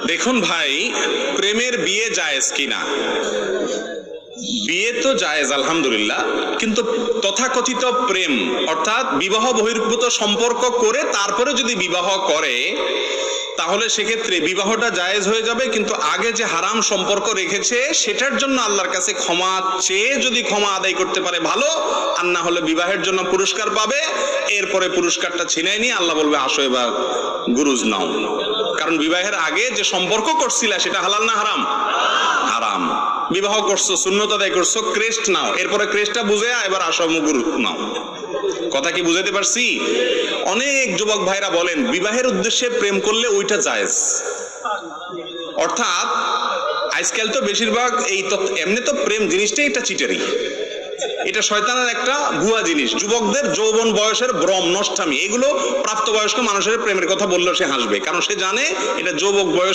দেখুন ভাই, প্রেমের বিয়ে জায়েজ কিনা? বিয়ে তো জায়েজ আলহামদুলিল্লাহ, কিন্তু তথাকথিত প্রেম অর্থাৎ বিবাহ বহির্ভূত সম্পর্ক করে তারপরে যদি বিবাহ করে তাহলে সেক্ষেত্রে বিবাহটা জায়েজ হয়ে যাবে, কিন্তু আগে যে হারাম সম্পর্ক রেখেছে সেটার জন্য আল্লাহর কাছে ক্ষমা চেয়ে যদি ক্ষমা আদায় করতে পারে ভালো, আর না হলে বিবাহের জন্য পুরস্কার পাবে, এরপরে পুরস্কারটা ছিনায় নিয়ে আল্লাহ বলবে আসো এবার গুরুজ নাও। কারণ বিবাহের আগে যে সম্পর্ক করছিল সেটা হালাল না হারাম? হারাম। বিবাহ করছো, সুন্নত আদায় করছো, ক্রেস্ট নাও, এরপরে ক্রেস্টটা বুঝে এবার আসো গুরু নাও। কথা কি বুঝাতে পারছি? অনেক যুবক ভাইরা বলেন বিবাহের উদ্দেশ্যে প্রেম করলে ওইটা জায়েজ। অর্থাৎ আজকাল তো বেশিরভাগ এই এমনি তো প্রেম জিনিসটাই একটা চিটারি, এটা শয়তানের একটা ভুয়া জিনিস। যুবকদের যৌবন বয়সের ভ্রম, নষ্টামি, এগুলো প্রাপ্তবয়স্ক মানুষের প্রেমের কথা বললেও সে হাসবে, কারণ সে জানে এটা যুবক বয়স